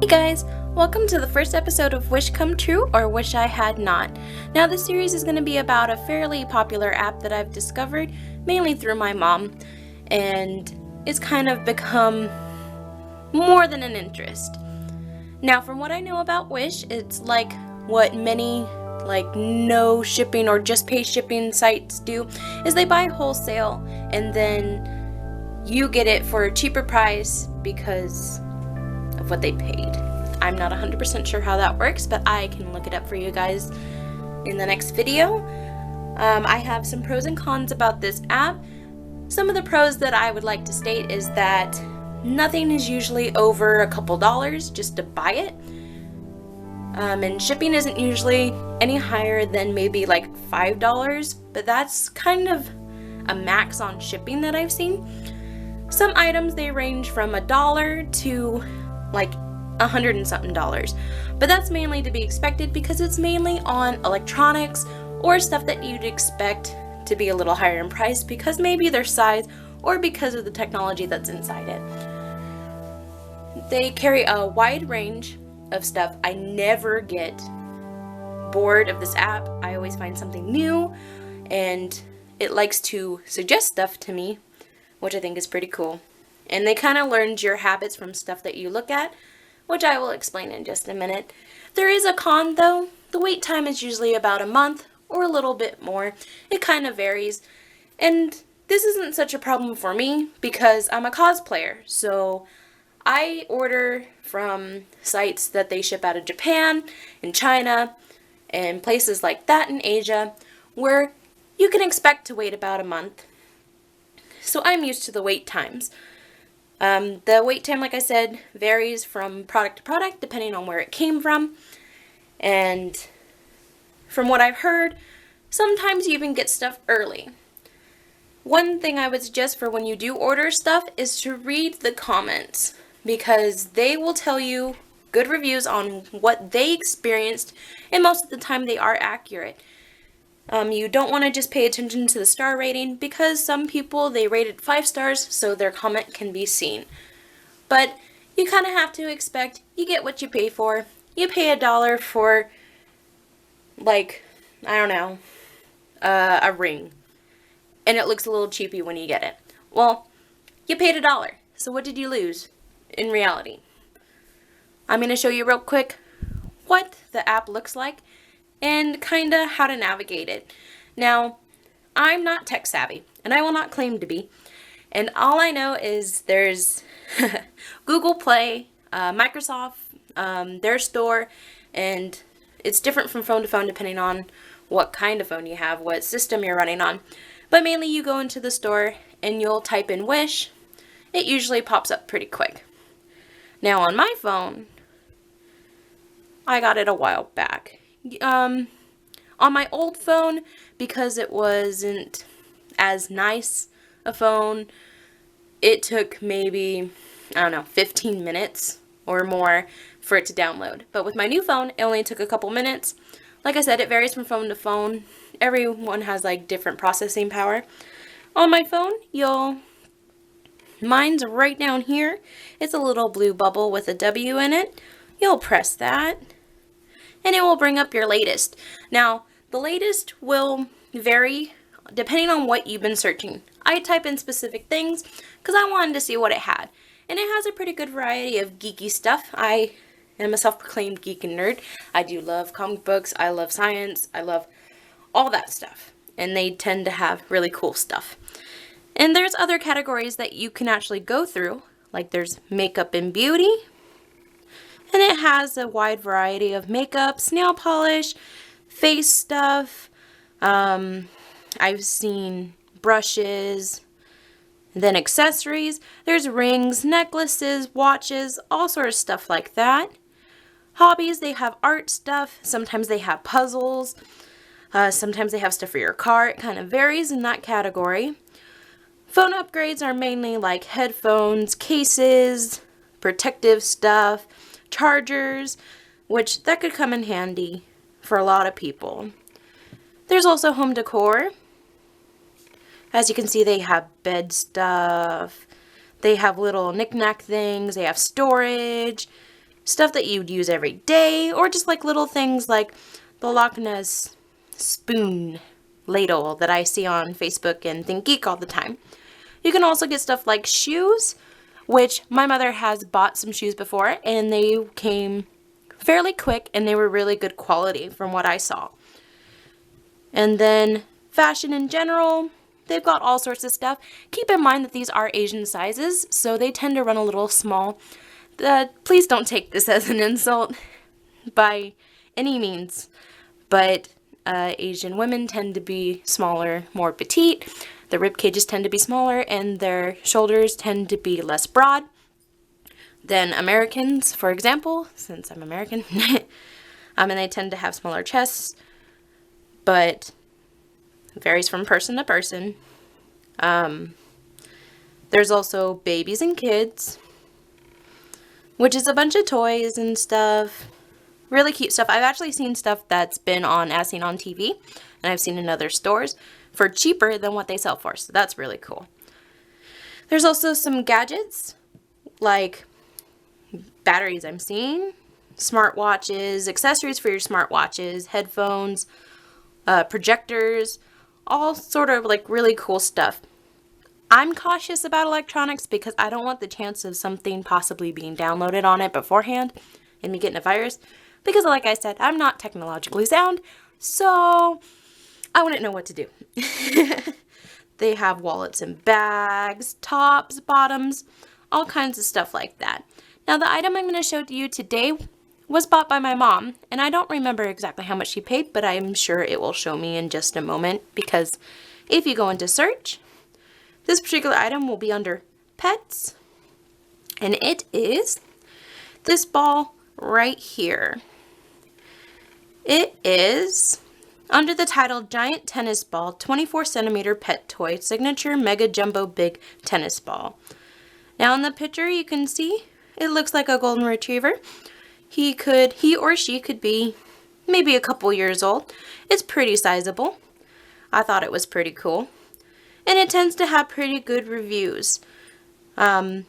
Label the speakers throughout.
Speaker 1: Hey guys, welcome to the first episode of Wish Come True or Wish I Had Not. Now this series is going to be about a fairly popular app that I've discovered, mainly through my mom, and it's kind of become more than an interest. Now from what I know about Wish, it's like what many no shipping or just pay shipping sites do, is they buy wholesale and then you get it for a cheaper price because of what they paid. I'm not 100% sure how that works, but I can look it up for you guys in the next video. I have some pros and cons about this app. Some of the pros that I would like to state is that nothing is usually over a couple dollars just to buy it. And shipping isn't usually any higher than maybe like $5, but that's kind of a max on shipping that I've seen. Some items, they range from $1 to like $100 and something, but that's mainly to be expected because it's mainly on electronics or stuff that you'd expect to be a little higher in price because maybe their size or because of the technology that's inside it. They carry a wide range of stuff. I never get bored of this app. I always find something new, and it likes to suggest stuff to me, which I think is pretty cool. And they kind of learned your habits from stuff that you look at, which I will explain in just a minute. There is a con though. The wait time is usually about a month or a little bit more. It kind of varies. And this isn't such a problem for me because I'm a cosplayer. So I order from sites that they ship out of Japan and China and places like that in Asia where you can expect to wait about a month. So I'm used to the wait times. The wait time, like I said, varies from product to product depending on where it came from. And from what I've heard, sometimes you even get stuff early. One thing I would suggest for when you do order stuff is to read the comments because they will tell you good reviews on what they experienced, and most of the time they are accurate. You don't want to just pay attention to the star rating because some people, they rated 5 stars so their comment can be seen. But you kind of have to expect you get what you pay for. You pay $1 for, like, I don't know, a ring. And it looks a little cheapy when you get it. Well, you paid $1. So what did you lose in reality? I'm going to show you real quick what the app looks like and kind of how to navigate it. Now, I'm not tech savvy, and I will not claim to be. And all I know is there's Google Play, Microsoft, their store, and it's different from phone to phone depending on what kind of phone you have, what system you're running on. But mainly you go into the store and you'll type in Wish. It usually pops up pretty quick. Now on my phone, I got it a while back. On my old phone, because it wasn't as nice a phone, it took maybe, 15 minutes or more for it to download. But with my new phone, it only took a couple minutes. Like I said, it varies from phone to phone. Everyone has like different processing power. On my phone, mine's right down here. It's a little blue bubble with a W in it. You'll press that, and it will bring up your latest. Now, the latest will vary depending on what you've been searching. I type in specific things because I wanted to see what it had. And it has a pretty good variety of geeky stuff. I am a self-proclaimed geek and nerd. I do love comic books. I love science. I love all that stuff. And they tend to have really cool stuff. And there's other categories that you can actually go through. Like there's makeup and beauty. And it has a wide variety of makeups, nail polish, face stuff. I've seen brushes, then accessories. There's rings, necklaces, watches, all sort of stuff like that. Hobbies, they have art stuff. Sometimes they have puzzles. Sometimes they have stuff for your car. It kind of varies in that category. Phone upgrades are mainly like headphones, cases, protective stuff, chargers, which that could come in handy for a lot of people. There's also home decor. As you can see, they have bed stuff. They have little knick-knack things. They have storage. stuff that you'd use every day, or just like little things like the Loch Ness spoon ladle that I see on Facebook and Think Geek all the time. You can also get stuff like shoes, which my mother has bought some shoes before, and they came fairly quick and they were really good quality from what I saw. And then fashion in general, they've got all sorts of stuff. Keep in mind that these are Asian sizes, so they tend to run a little small. Please don't take this as an insult by any means, but Asian women tend to be smaller, more petite. Their rib cages tend to be smaller, and their shoulders tend to be less broad than Americans, for example, since I'm American. And they tend to have smaller chests, but it varies from person to person. There's also babies and kids, which is a bunch of toys and stuff. Really cute stuff. I've actually seen stuff that's been as seen on TV, and I've seen in other stores for cheaper than what they sell for, so that's really cool. There's also some gadgets, like batteries I'm seeing, smartwatches, accessories for your smartwatches, headphones, projectors, all sort of like really cool stuff. I'm cautious about electronics because I don't want the chance of something possibly being downloaded on it beforehand and me getting a virus, because like I said, I'm not technologically sound, so I wouldn't know what to do. They have wallets and bags, tops, bottoms, all kinds of stuff like that. Now, the item I'm going to show to you today was bought by my mom, and I don't remember exactly how much she paid, but I'm sure it will show me in just a moment, because if you go into search, this particular item will be under pets, and it is this ball right here. It is under the title Giant Tennis Ball 24 centimeter Pet Toy Signature Mega Jumbo Big Tennis Ball. Now in the picture you can see it looks like a golden retriever. He or she could be maybe a couple years old. It's pretty sizable. I thought it was pretty cool. And it tends to have pretty good reviews. What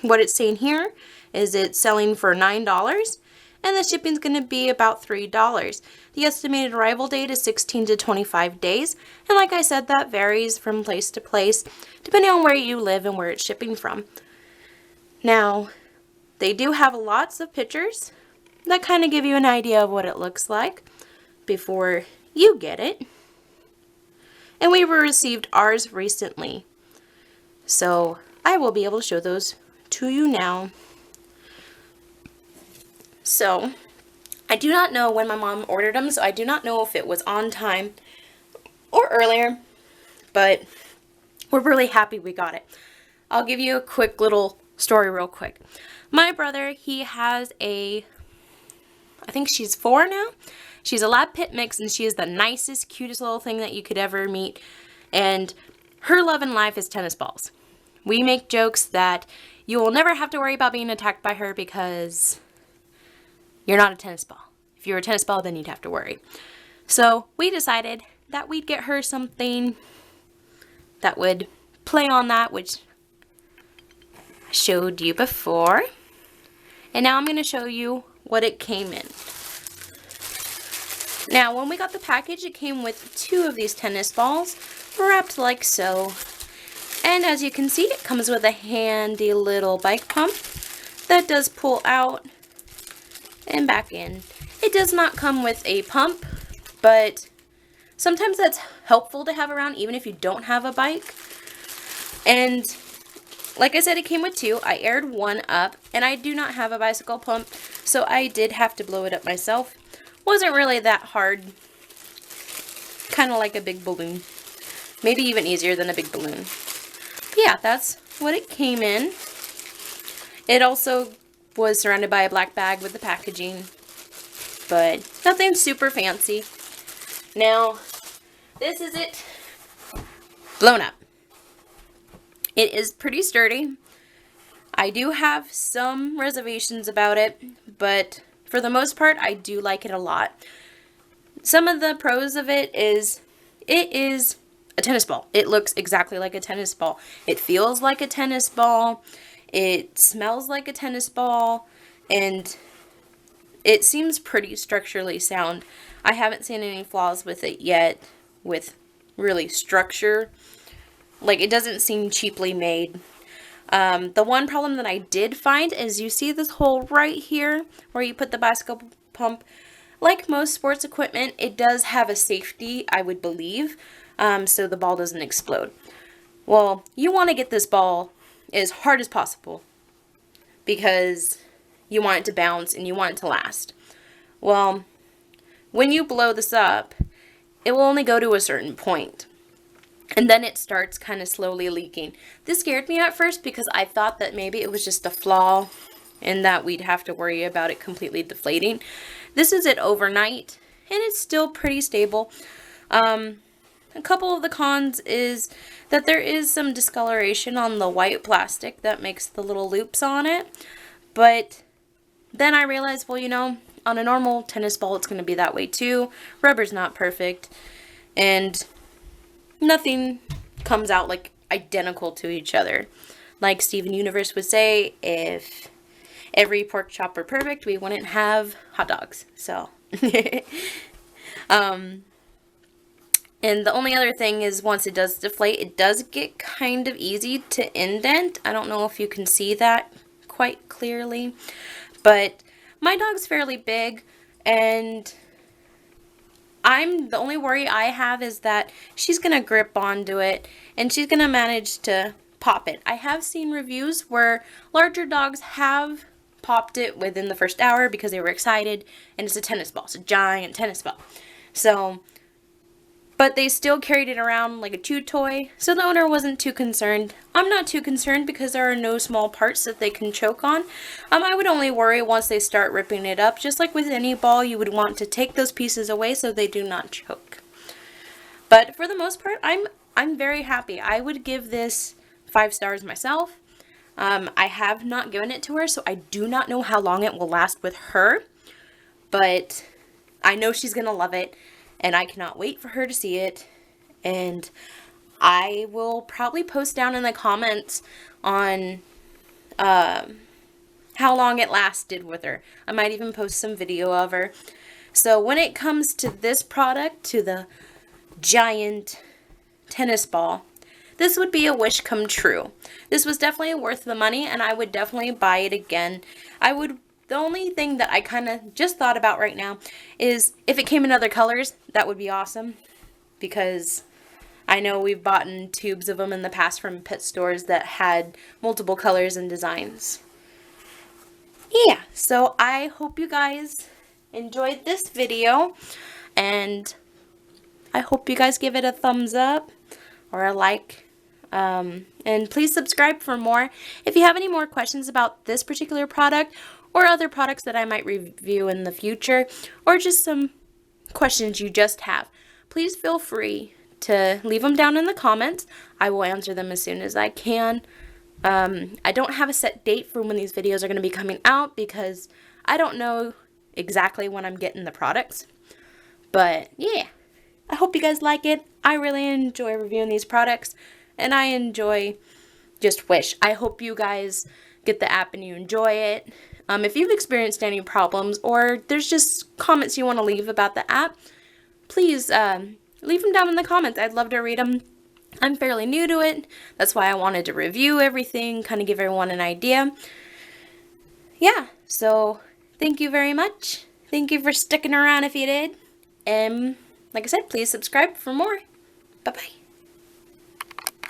Speaker 1: it's saying here is it's selling for $9, and the shipping's going to be about $3. The estimated arrival date is 16 to 25 days, and like I said, that varies from place to place, depending on where you live and where it's shipping from. Now, they do have lots of pictures that kind of give you an idea of what it looks like before you get it. And we received ours recently, so I will be able to show those to you now. So, I do not know when my mom ordered them, so I do not know if it was on time or earlier, but we're really happy we got it. I'll give you a quick little story real quick. My brother, he has I think she's 4 now. She's a lab pit mix, and she is the nicest, cutest little thing that you could ever meet, and her love in life is tennis balls. We make jokes that you will never have to worry about being attacked by her because you're not a tennis ball. If you were a tennis ball, then you'd have to worry. So we decided that we'd get her something that would play on that, which I showed you before. And now I'm going to show you what it came in. Now, when we got the package, it came with 2 of these tennis balls wrapped like so. And as you can see, it comes with a handy little bike pump that does pull out and back in. It does not come with a pump, but sometimes that's helpful to have around even if you don't have a bike. And like I said, it came with 2. I aired 1 up, and I do not have a bicycle pump, so I did have to blow it up myself. Wasn't really that hard. Kind of like a big balloon. Maybe even easier than a big balloon. But yeah, that's what it came in. It also was surrounded by a black bag with the packaging, but nothing super fancy. Now, this is it blown up. It is pretty sturdy. I do have some reservations about it, but for the most part, I do like it a lot. Some of the pros of it is a tennis ball. It looks exactly like a tennis ball. It feels like a tennis ball. It smells like a tennis ball. and it seems pretty structurally sound. I haven't seen any flaws with it yet, with really structure. Like, it doesn't seem cheaply made. The one problem that I did find is you see this hole right here where you put the bicycle pump. Like most sports equipment, it does have a safety, I would believe, so the ball doesn't explode. Well, you want to get this ball as hard as possible because you want it to bounce and you want it to last. Well, when you blow this up, it will only go to a certain point. And then it starts kind of slowly leaking. This scared me at first because I thought that maybe it was just a flaw and that we'd have to worry about it completely deflating. This is it overnight, and it's still pretty stable. A couple of the cons is that there is some discoloration on the white plastic that makes the little loops on it. But then I realized, well, you know, on a normal tennis ball, it's going to be that way too. Rubber's not perfect, and nothing comes out like identical to each other. Like Steven Universe would say, if every pork chop were perfect, we wouldn't have hot dogs. So, and the only other thing is once it does deflate, it does get kind of easy to indent. I don't know if you can see that quite clearly, but my dog's fairly big, and the only worry I have is that she's going to grip onto it and she's going to manage to pop it. I have seen reviews where larger dogs have popped it within the first hour because they were excited, and it's a tennis ball. It's a giant tennis ball. So, but they still carried it around like a chew toy, so the owner wasn't too concerned. I'm not too concerned because there are no small parts that they can choke on. I would only worry once they start ripping it up. Just like with any ball, you would want to take those pieces away so they do not choke. But for the most part, I'm very happy. I would give this 5 stars myself. I have not given it to her, so I do not know how long it will last with her. But I know she's going to love it, and I cannot wait for her to see it. And I will probably post down in the comments on how long it lasted with her. I might even post some video of her. So when it comes to this product, to the giant tennis ball, this would be a wish come true. This was definitely worth the money, and I would definitely buy it again. The only thing that I kind of just thought about right now is if it came in other colors, that would be awesome. Because I know we've bought tubes of them in the past from pet stores that had multiple colors and designs. Yeah, so I hope you guys enjoyed this video, and I hope you guys give it a thumbs up or a like. And please subscribe for more. If you have any more questions about this particular product or other products that I might review in the future, or just some questions you just have, please feel free to leave them down in the comments. I will answer them as soon as I can. I don't have a set date for when these videos are going to be coming out because I don't know exactly when I'm getting the products. But yeah, I hope you guys like it. I really enjoy reviewing these products, and I enjoy just Wish. I hope you guys get the app and you enjoy it. If you've experienced any problems or there's just comments you want to leave about the app, please leave them down in the comments. I'd love to read them. I'm fairly new to it. That's why I wanted to review everything, kind of give everyone an idea. Yeah, so thank you very much. Thank you for sticking around if you did. And like I said, please subscribe for more. Bye-bye.